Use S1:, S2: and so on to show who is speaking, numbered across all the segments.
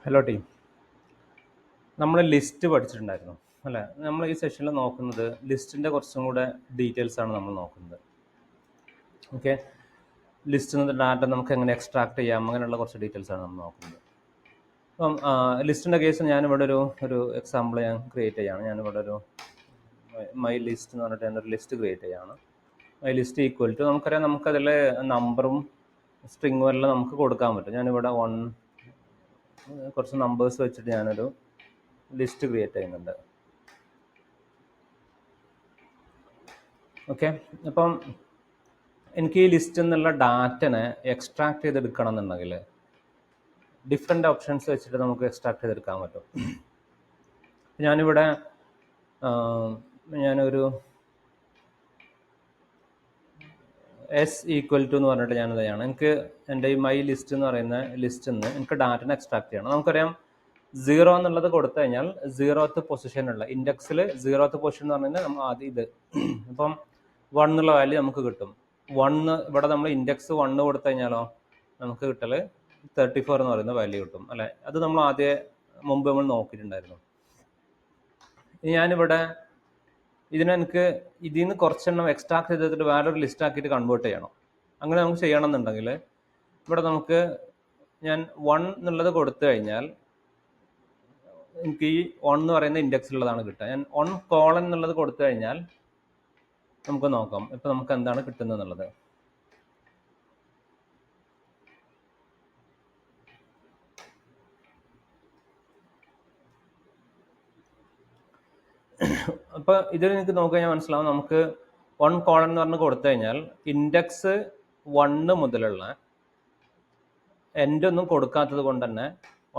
S1: Hello team, നമ്മൾ list പഠിച്ചിട്ടുണ്ടായിരുന്നു അല്ലേ? നമ്മൾ ഈ സെഷനിൽ നോക്കുന്നത് ലിസ്റ്റിൻ്റെ കുറച്ചും കൂടെ ഡീറ്റെയിൽസ് ആണ് നമ്മൾ നോക്കുന്നത്. ഓക്കെ, ലിസ്റ്റിൽ നിന്ന് ഡാറ്റ നമുക്ക് എങ്ങനെ എക്സ്ട്രാക്ട് ചെയ്യാം, അങ്ങനെയുള്ള കുറച്ച് ഡീറ്റെയിൽസ് ആണ് നമ്മൾ നോക്കുന്നത്. അപ്പം ലിസ്റ്റിൻ്റെ കേസ് ഞാനിവിടെ ഒരു എക്സാമ്പിൾ ഞാൻ ക്രിയേറ്റ് ചെയ്യുകയാണ്. ഞാനിവിടെ ഒരു മൈ ലിസ്റ്റ് എന്ന് പറഞ്ഞിട്ട് ഞാനൊരു ലിസ്റ്റ് ക്രിയേറ്റ് ചെയ്യുകയാണ്. മൈ ലിസ്റ്റ് ഈക്വൽ ടു നമുക്കറിയാം, നമുക്കതിൽ നമ്പറും സ്ട്രിങ്ങും എല്ലാം നമുക്ക് കൊടുക്കാൻ പറ്റും. ഞാനിവിടെ കുറച്ച് നമ്പേഴ്സ് വെച്ചിട്ട് ഞാനൊരു ലിസ്റ്റ് ക്രിയേറ്റ് ചെയ്യുന്നുണ്ട്. ഓക്കെ, അപ്പം എനിക്ക് ഈ ലിസ്റ്റ് എന്നുള്ള ഡാറ്റനെ എക്സ്ട്രാക്ട് ചെയ്തെടുക്കണം എന്നുണ്ടെങ്കിൽ ഡിഫറെൻ്റ് ഓപ്ഷൻസ് വെച്ചിട്ട് നമുക്ക് എക്സ്ട്രാക്ട് ചെയ്തെടുക്കാൻ പറ്റും. ഞാനിവിടെ ഞാനൊരു എസ് ഈക്വൽ ടു എന്ന് പറഞ്ഞിട്ട് ഞാനത് ചെയ്യണം. എനിക്ക് എൻ്റെ ഈ മൈ ലിസ്റ്റ് എന്ന് പറയുന്ന ലിസ്റ്റിൽ നിന്ന് എനിക്ക് ഡാറ്റനെ എക്സ്ട്രാക്ട് ചെയ്യണം. നമുക്കറിയാം 0 എന്നുള്ളത് കൊടുത്തു കഴിഞ്ഞാൽ 0th പൊസിഷനുള്ള ഇൻഡെക്സിൽ 0th പൊസിഷൻ എന്ന് പറഞ്ഞു കഴിഞ്ഞാൽ നമ്മൾ ആദ്യം ഇത് ഇപ്പം 1 എന്നുള്ള വാല്യൂ നമുക്ക് കിട്ടും. 1 ഇവിടെ നമ്മൾ ഇൻഡെക്സ് 1 കൊടുത്തു കഴിഞ്ഞാലോ നമുക്ക് കിട്ടൽ 34 എന്ന് പറയുന്ന വാല്യൂ കിട്ടും അല്ലേ? അത് നമ്മൾ മുമ്പ് നമ്മൾ നോക്കിയിട്ടുണ്ടായിരുന്നു. ഞാനിവിടെ എനിക്ക് ഇതിൽ നിന്ന് കുറച്ചെണ്ണം എക്സ്ട്രാക്ട് ചെയ്തിട്ട് വേറൊരു ലിസ്റ്റ് ആക്കിയിട്ട് കൺവേർട്ട് ചെയ്യണം. അങ്ങനെ നമുക്ക് ചെയ്യണം എന്നുണ്ടെങ്കിൽ ഇവിടെ നമുക്ക് ഞാൻ 1 എന്നുള്ളത് കൊടുത്തു കഴിഞ്ഞാൽ എനിക്ക് ഈ 1 എന്ന് പറയുന്ന ഇൻഡെക്സിലുള്ളതാണ് കിട്ടുക. ഞാൻ 1 എന്നുള്ളത് കൊടുത്തു കഴിഞ്ഞാൽ നമുക്ക് നോക്കാം ഇപ്പം നമുക്ക് എന്താണ് കിട്ടുന്നത് എന്നുള്ളത്. അപ്പോൾ ഇതിൽ എനിക്ക് നോക്കിക്കഴിഞ്ഞാൽ മനസ്സിലാവും, നമുക്ക് 1 എന്ന് പറഞ്ഞ് കൊടുത്തു കഴിഞ്ഞാൽ ഇൻഡെക്സ് 1 മുതലുള്ള എൻഡ് ഒന്നും കൊടുക്കാത്തത് കൊണ്ട് തന്നെ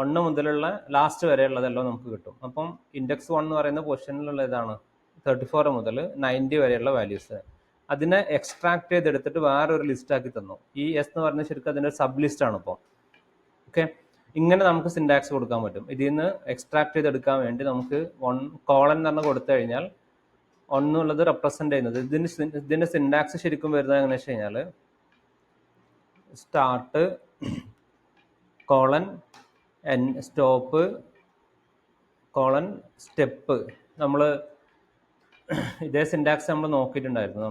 S1: 1 മുതലുള്ള ലാസ്റ്റ് വരെയുള്ളതെല്ലാം നമുക്ക് കിട്ടും. അപ്പം ഇൻഡെക്സ് 1 എന്ന് പറയുന്ന പൊസിഷനിലുള്ള ഇതാണ് 34 മുതൽ 90 വരെയുള്ള വാല്യൂസ്. അതിനെ എക്സ്ട്രാക്ട് ചെയ്തെടുത്തിട്ട് വേറൊരു ലിസ്റ്റ് ആക്കി തന്നു. ഈ എസ് എന്ന് പറയുന്നത് ശരിക്കും അതിൻ്റെ സബ് ലിസ്റ്റ് ആണ്. ഇപ്പോൾ ഓക്കെ, ഇങ്ങനെ നമുക്ക് സിൻടാക്സ് കൊടുക്കാൻ പറ്റും. ഇതിൽ നിന്ന് എക്സ്ട്രാക്ട് ചെയ്തെടുക്കാൻ വേണ്ടി നമുക്ക് 1 എന്ന് പറഞ്ഞ് കൊടുത്തു കഴിഞ്ഞാൽ 1 എന്നുള്ളത് റെപ്രസെന്റ് ചെയ്യുന്നത് ഇതിന്റെ സിൻടാക്സ് ശരിക്കും വരുന്നത് എങ്ങനെയാ വെച്ച് കഴിഞ്ഞാൽ സ്റ്റാർട്ട് സ്റ്റോപ്പ് സ്റ്റെപ്പ്. നമ്മൾ ഇതേ സിൻടാക്സ് നമ്മൾ നോക്കിയിട്ടുണ്ടായിരുന്നു.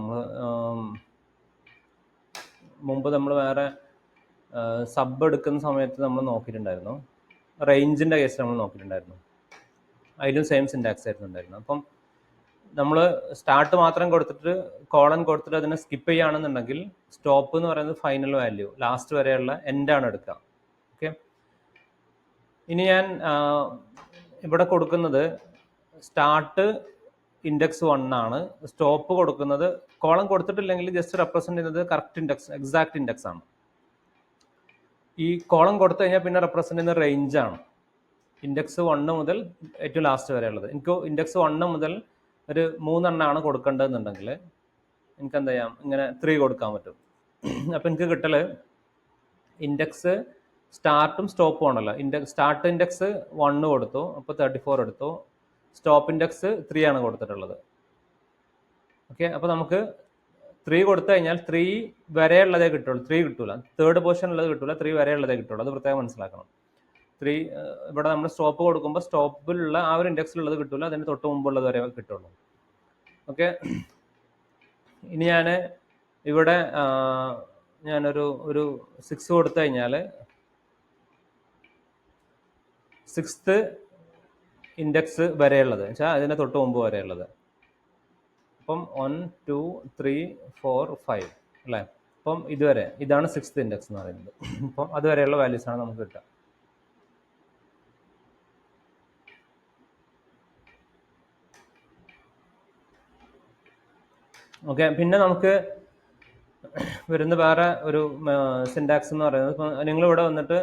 S1: മുമ്പ് നമ്മൾ വേറെ സബ് എടുക്കുന്ന സമയത്ത് നമ്മൾ നോക്കിയിട്ടുണ്ടായിരുന്നു. റേഞ്ചിൻ്റെ കേസ് നമ്മൾ നോക്കിയിട്ടുണ്ടായിരുന്നു. അതിലും സെയിം സിൻടാക്സ് ആയിരുന്നു ഉണ്ടായിരുന്നു. അപ്പം നമ്മൾ സ്റ്റാർട്ട് മാത്രം കൊടുത്തിട്ട് കൊടുത്തിട്ട് അതിനെ സ്കിപ്പ് ചെയ്യുകയാണെന്നുണ്ടെങ്കിൽ സ്റ്റോപ്പ് എന്ന് പറയുന്നത് ഫൈനൽ വാല്യൂ ലാസ്റ്റ് വരെയുള്ള എൻഡാണ് എടുക്കുക. ഓക്കെ, ഇനി ഞാൻ ഇവിടെ കൊടുക്കുന്നത് സ്റ്റാർട്ട് ഇൻഡെക്സ് 1 ആണ്, സ്റ്റോപ്പ് കൊടുക്കുന്നത് കൊടുത്തിട്ടില്ലെങ്കിൽ ജസ്റ്റ് റെപ്രസെന്റ് ചെയ്യുന്നത് കറക്റ്റ് ഇൻഡെക്സ് എക്സാക്ട് ഇൻഡെക്സ് ആണ്. ഈ കൊടുത്തു കഴിഞ്ഞാൽ പിന്നെ റെപ്രസെന്റ് ചെയ്യുന്ന റേഞ്ചാണ്. ഇൻഡെക്സ് 1 മുതൽ ഏറ്റവും ലാസ്റ്റ് വരെയുള്ളത്. എനിക്ക് ഇൻഡെക്സ് 1 മുതൽ ഒരു 3 എണ്ണമാണ് കൊടുക്കേണ്ടതെന്നുണ്ടെങ്കിൽ എനിക്ക് എന്ത് ചെയ്യാം, ഇങ്ങനെ 3 കൊടുക്കാൻ പറ്റും. അപ്പം എനിക്ക് കിട്ടല് ഇൻഡെക്സ് സ്റ്റാർട്ടും സ്റ്റോപ്പും ആണല്ലോ. സ്റ്റാർട്ട് ഇൻഡെക്സ് 1 കൊടുത്തു, അപ്പോൾ 34 എടുത്തു. സ്റ്റോപ്പ് ഇൻഡെക്സ് 3 ആണ് കൊടുത്തിട്ടുള്ളത്. ഓക്കെ, അപ്പോൾ നമുക്ക് 3 കൊടുത്തു കഴിഞ്ഞാൽ 3 വരെയുള്ളതേ കിട്ടുള്ളൂ, 3 കിട്ടൂല. തേർഡ് പൊസിഷൻ ഉള്ളത് കിട്ടൂല, 3 വരെയുള്ളതേ കിട്ടുള്ളൂ. അത് പ്രത്യേകം മനസ്സിലാക്കണം. 3 ഇവിടെ നമ്മൾ സ്റ്റോപ്പ് കൊടുക്കുമ്പോൾ സ്റ്റോപ്പിലുള്ള ആ ഒരു ഇൻഡെക്സിലുള്ളത് കിട്ടൂല, അതിന് തൊട്ട് മുമ്പുള്ളത് വരെ കിട്ടുള്ളൂ. ഓക്കെ, ഇനി ഞാൻ ഇവിടെ ഞാനൊരു 6 കൊടുത്തു കഴിഞ്ഞാൽ 6th ഇൻഡെക്സ് വരെയുള്ളത് വെച്ചാൽ അതിന് തൊട്ട് മുമ്പ് വരെയുള്ളത്. അപ്പം 1 2 3 4 5 അല്ലേ? അപ്പം ഇതുവരെ ഇതാണ് 6th ഇൻഡെക്സ് എന്ന് പറയുന്നത്. അപ്പം അതുവരെയുള്ള വാല്യൂസ് ആണ് നമുക്ക് കിട്ടുക. ഓക്കെ, പിന്നെ നമുക്ക് വരുന്ന വേറെ ഒരു സിൻടാക്സ് എന്ന് പറയുന്നത്, ഇപ്പം നിങ്ങളിവിടെ വന്നിട്ട്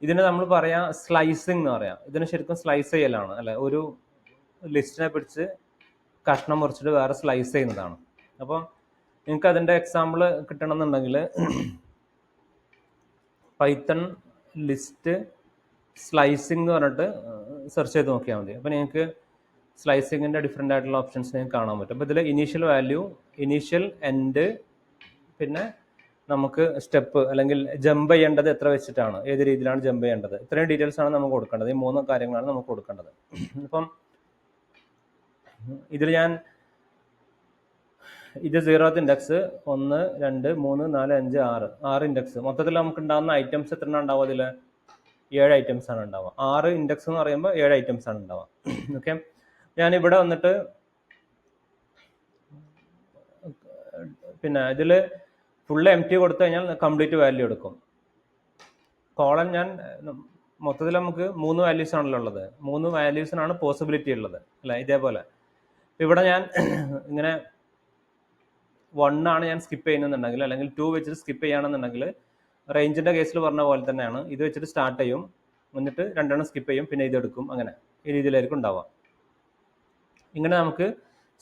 S1: ഇതിന് നമ്മൾ പറയാം സ്ലൈസിങ് എന്ന് പറയാം. ഇതിന് ശരിക്കും സ്ലൈസ് ചെയ്യലാണ് അല്ലെ? ഒരു ലിസ്റ്റിനെ പിടിച്ച് കഷ്ണം മുറിച്ചിട്ട് വേറെ സ്ലൈസ് ചെയ്യുന്നതാണ്. അപ്പം നിങ്ങൾക്ക് അതിൻ്റെ എക്സാമ്പിൾ കിട്ടണമെന്നുണ്ടെങ്കിൽ പൈത്തൺ ലിസ്റ്റ് സ്ലൈസിങ് എന്ന് പറഞ്ഞിട്ട് സെർച്ച് ചെയ്ത് നോക്കിയാൽ മതി. അപ്പം നിങ്ങൾക്ക് സ്ലൈസിങ്ങിൻ്റെ ഡിഫറെൻ്റ് ആയിട്ടുള്ള ഓപ്ഷൻസ് നിങ്ങൾക്ക് കാണാൻ പറ്റും. അപ്പോൾ ഇതിൽ ഇനീഷ്യൽ വാല്യൂ, ഇനീഷ്യൽ എൻഡ്, പിന്നെ നമുക്ക് സ്റ്റെപ്പ് അല്ലെങ്കിൽ ജമ്പ് ചെയ്യേണ്ടത് എത്ര വെച്ചിട്ടാണ്, ഏത് രീതിയിലാണ് ജമ്പ് ചെയ്യേണ്ടത്, ഇത്രയും ഡീറ്റെയിൽസ് ആണ് നമുക്ക് കൊടുക്കേണ്ടത്. ഈ 3 കാര്യങ്ങളാണ് നമുക്ക് കൊടുക്കേണ്ടത്. അപ്പം ഇതിൽ ഞാൻ ഇത് 0th ഇൻഡെക്സ് 1 2 3 4 5 6 ഇൻഡെക്സ് മൊത്തത്തിൽ നമുക്ക് ഉണ്ടാകുന്ന ഐറ്റംസ് എത്ര ഉണ്ടാവും? അതിൽ 7 ഐറ്റംസ് ആണ് ഉണ്ടാവുക. 6 ഇൻഡെക്സ് എന്ന് പറയുമ്പോൾ 7 ഐറ്റംസ് ആണ് ഉണ്ടാവുക. ഓക്കെ, ഞാനിവിടെ വന്നിട്ട് പിന്നെ ഇതിൽ ഫുൾ എം ടി കൊടുത്തു കഴിഞ്ഞാൽ കംപ്ലീറ്റ് വാല്യൂ എടുക്കും. കോളൻ ഞാൻ മൊത്തത്തിൽ നമുക്ക് 3 വാല്യൂസ് ആണല്ലോ ഉള്ളത്, 3 വാല്യൂസിനാണ് പോസിബിലിറ്റി ഉള്ളത് അല്ലേ? ഇതേപോലെ ഇവിടെ ഞാൻ ഇങ്ങനെ 1 ആണ് ഞാൻ സ്കിപ്പ് ചെയ്യുന്നുണ്ടെങ്കിൽ, അല്ലെങ്കിൽ 2 വെച്ചിട്ട് സ്കിപ്പ് ചെയ്യുകയാണെന്നുണ്ടെങ്കിൽ റേഞ്ചിന്റെ കേസിൽ പറഞ്ഞ പോലെ തന്നെയാണ്. ഇത് വെച്ചിട്ട് സ്റ്റാർട്ട് ചെയ്യും, എന്നിട്ട് 2 സ്കിപ്പ് ചെയ്യും, പിന്നെ ഇതെടുക്കും. അങ്ങനെ ഈ രീതിയിലായിരിക്കും ഉണ്ടാവുക. ഇങ്ങനെ നമുക്ക്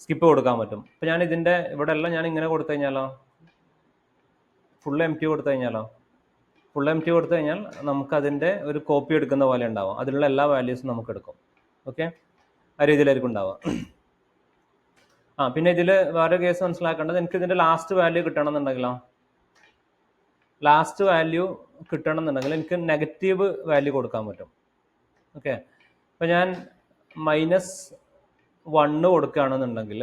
S1: സ്കിപ്പ് കൊടുക്കാൻ പറ്റും. ഇപ്പം ഞാൻ ഇതിൻ്റെ ഇവിടെ എല്ലാം ഞാൻ ഇങ്ങനെ കൊടുത്തു കഴിഞ്ഞാലോ, ഫുൾ എം ടി കൊടുത്തു കഴിഞ്ഞാലോ, ഫുൾ എം ടി കൊടുത്തു കഴിഞ്ഞാൽ നമുക്ക് അതിൻ്റെ ഒരു കോപ്പി എടുക്കുന്ന പോലെ ഉണ്ടാവും. അതിലുള്ള എല്ലാ വാല്യൂസും നമുക്ക് എടുക്കും. ഓക്കെ, ആ രീതിയിലായിരിക്കും ഉണ്ടാവുക. പിന്നെ ഇതിൽ വേറെ കേസ് മനസ്സിലാക്കേണ്ടത്, എനിക്ക് ഇതിൻ്റെ ലാസ്റ്റ് വാല്യൂ കിട്ടണമെന്നുണ്ടെങ്കിലോ, ലാസ്റ്റ് വാല്യൂ കിട്ടണമെന്നുണ്ടെങ്കിൽ എനിക്ക് നെഗറ്റീവ് വാല്യൂ കൊടുക്കാൻ പറ്റും. ഓക്കെ, അപ്പം ഞാൻ -1 കൊടുക്കുകയാണെന്നുണ്ടെങ്കിൽ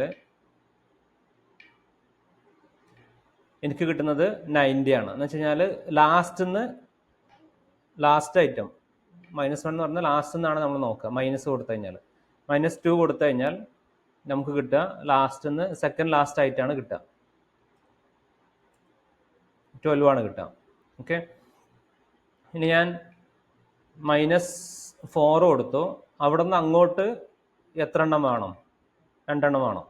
S1: എനിക്ക് കിട്ടുന്നത് 90 ആണ്. എന്ന് വെച്ച് കഴിഞ്ഞാൽ ലാസ്റ്റ് ഐറ്റം -1 എന്ന് പറഞ്ഞാൽ ലാസ്റ്റ് നിന്നാണ് നമ്മൾ നോക്കുക. മൈനസ് കൊടുത്തു കഴിഞ്ഞാൽ -2 കൊടുത്തു കഴിഞ്ഞാൽ നമുക്ക് കിട്ടുക ലാസ്റ്റ് സെക്കൻഡ് ലാസ്റ്റ് ആയിട്ടാണ് കിട്ടുക, 12 ആണ് കിട്ടുക. ഓക്കെ, ഇനി ഞാൻ -4 കൊടുത്തു, അവിടെ നിന്ന് അങ്ങോട്ട് എത്ര എണ്ണം വേണം? 2 എണ്ണം വേണം.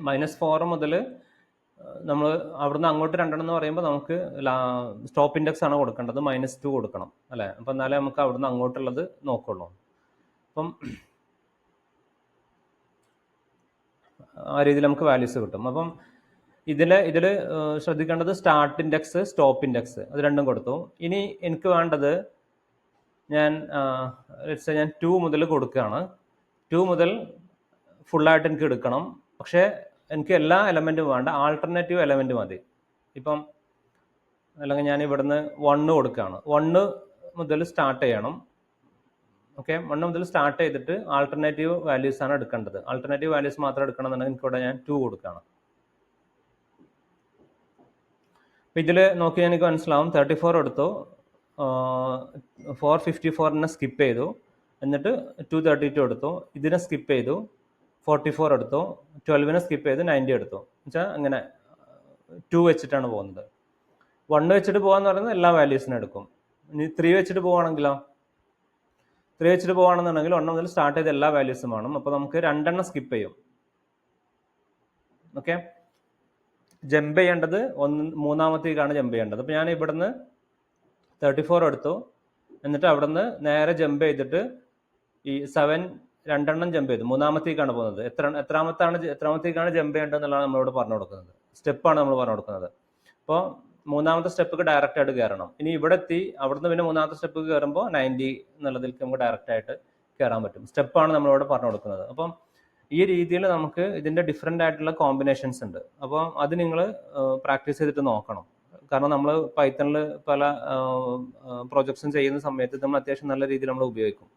S1: -4 മുതൽ നമ്മൾ അവിടുന്ന് അങ്ങോട്ട് 2 എന്ന് പറയുമ്പോൾ നമുക്ക് സ്റ്റോപ്പ് ഇൻഡെക്സ് ആണ് കൊടുക്കേണ്ടത്, -2 കൊടുക്കണം അല്ലേ? അപ്പം എന്നാലേ നമുക്ക് അവിടുന്ന് അങ്ങോട്ടുള്ളത് നോക്കുള്ളൂ. അപ്പം ആ രീതിയിൽ നമുക്ക് വാല്യൂസ് കിട്ടും. അപ്പം ഇതിൽ ശ്രദ്ധിക്കേണ്ടത് സ്റ്റാർട്ട് ഇൻഡെക്സ്, സ്റ്റോപ്പ് ഇൻഡെക്സ് അത് രണ്ടും കൊടുത്തു. ഇനി എനിക്ക് വേണ്ടത് ഞാൻ 2 മുതൽ കൊടുക്കുകയാണ്. 2 മുതൽ ഫുള്ളായിട്ട് എനിക്ക് എടുക്കണം. പക്ഷേ എനിക്ക് എല്ലാ എലമെൻറ്റും വേണ്ട, ആൾട്ടർനേറ്റീവ് എലമെൻറ്റ് മതി. ഇപ്പം അല്ലെങ്കിൽ ഞാൻ ഇവിടുന്ന് 1 കൊടുക്കുകയാണ്, 1 മുതൽ സ്റ്റാർട്ട് ചെയ്യണം. ഓക്കെ, 1 മുതൽ സ്റ്റാർട്ട് ചെയ്തിട്ട് ആൾട്ടർനേറ്റീവ് വാല്യൂസ് ആണ് എടുക്കേണ്ടത്. ആൾട്ടർനേറ്റീവ് വാല്യൂസ് മാത്രം എടുക്കണമെന്നുണ്ടെങ്കിൽ എനിക്കിവിടെ ഞാൻ 2 കൊടുക്കുകയാണ്. അപ്പം ഇതിൽ നോക്കിയാൽ എനിക്ക് മനസ്സിലാവും, 34 എടുത്തു, 454 സ്കിപ്പ് ചെയ്തു, എന്നിട്ട് 232 എടുത്തു, ഇതിനെ സ്കിപ്പ് ചെയ്തു, 44 എടുത്തു, 12 സ്കിപ്പ് ചെയ്ത് 90 എടുത്തു. എന്നുവെച്ചാൽ അങ്ങനെ 2 വെച്ചിട്ടാണ് പോകുന്നത്. 1 വെച്ചിട്ട് പോകാന്ന് പറയുന്നത് എല്ലാ വാല്യൂസിനും എടുക്കും. ഇനി 3 വെച്ചിട്ട് പോവുകയാണെങ്കിലോ, 3 വെച്ചിട്ട് പോവുകയാണെന്നുണ്ടെങ്കിൽ 1 മുതൽ സ്റ്റാർട്ട് ചെയ്ത എല്ലാ വാല്യൂസും വേണം. അപ്പോൾ നമുക്ക് 2 സ്കിപ്പ് ചെയ്യും. ഓക്കെ, ജമ്പ് ചെയ്യേണ്ടത് മൂന്നാമത്തേക്കാണ് ജമ്പ് ചെയ്യേണ്ടത്. അപ്പോൾ ഞാൻ ഇവിടുന്ന് 34 എടുത്തു, എന്നിട്ട് അവിടുന്ന് നേരെ ജമ്പ് ചെയ്തിട്ട് ഈ 7 2 ജമ്പ് ചെയ്തു, മൂന്നാമത്തേക്കാണ് പോകുന്നത്. എത്രാമത്തേക്കാണ് ജമ്പ് ചെയ്യേണ്ടത് എന്നുള്ളതാണ് നമ്മളോട് പറഞ്ഞു കൊടുക്കുന്നത്. സ്റ്റെപ്പാണ് നമ്മൾ പറഞ്ഞു കൊടുക്കുന്നത്. അപ്പോൾ മൂന്നാമത്തെ സ്റ്റെപ്പ് ഡയറക്റ്റ് ആയിട്ട് കയറണം. ഇനി ഇവിടെ എത്തി, അവിടുന്ന് പിന്നെ മൂന്നാമത്തെ സ്റ്റെപ്പ് കയറുമ്പോൾ 90 എന്നുള്ളതിലേക്ക് നമുക്ക് ഡയറക്റ്റ് ആയിട്ട് കയറാൻ പറ്റും. സ്റ്റെപ്പാണ് നമ്മളോട് പറഞ്ഞു കൊടുക്കുന്നത്. അപ്പം ഈ രീതിയിൽ നമുക്ക് ഇതിൻ്റെ ഡിഫറെൻ്റ് ആയിട്ടുള്ള കോമ്പിനേഷൻസ് ഉണ്ട്. അപ്പോൾ അത് നിങ്ങൾ പ്രാക്ടീസ് ചെയ്തിട്ട് നോക്കണം. കാരണം നമ്മൾ പൈത്തണിൽ പല പ്രൊജക്ട്സും ചെയ്യുന്ന സമയത്ത് നമ്മൾ അത്യാവശ്യം നല്ല രീതിയിൽ നമ്മൾ ഉപയോഗിക്കും.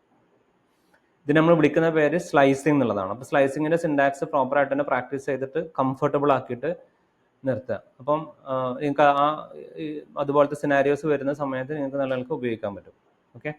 S1: ഇത് നമ്മൾ വിളിക്കുന്ന പേര് സ്ലൈസിങ് എന്നുള്ളതാണ്. അപ്പോൾ സ്ലൈസിങ്ങിൻ്റെ സിൻടാക്സ് പ്രോപ്പറായിട്ട് തന്നെ പ്രാക്ടീസ് ചെയ്തിട്ട് കംഫർട്ടബിൾ ആക്കിയിട്ട് നിർത്തുക. അപ്പം നിങ്ങൾക്ക് അതുപോലത്തെ സിനാരിയോസ് വരുന്ന സമയത്ത് നിങ്ങൾക്ക് നല്ല ഉപയോഗിക്കാൻ പറ്റും. ഓക്കെ.